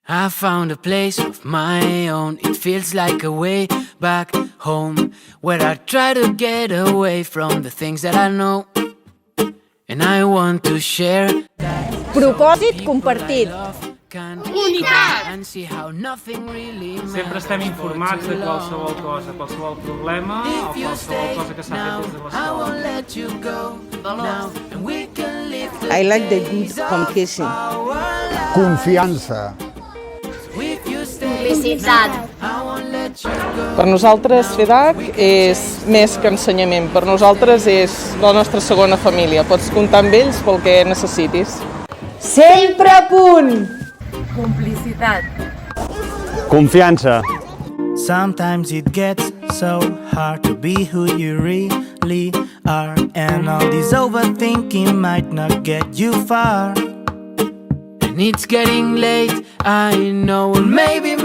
I found a place of my own. It feels like a way back home, where I try to get away from the things that I know, and I want to share that. Propòsit compartit. Unitat! And see how nothing really Sempre estem informats de qualsevol cosa, qualsevol problema o qualsevol cosa que s'ha fet des de l'escola. I like the good communication. Confiança. Complicitat. Per nosaltres FEDAC és més que ensenyament, per nosaltres és la nostra segona família. Pots comptar amb ells pel que necessitis. Sempre a punt! Complicitat. Confiança. Sometimes it gets so hard to be who you really are, and all this overthinking might not get you far. And it's getting late, I know, maybe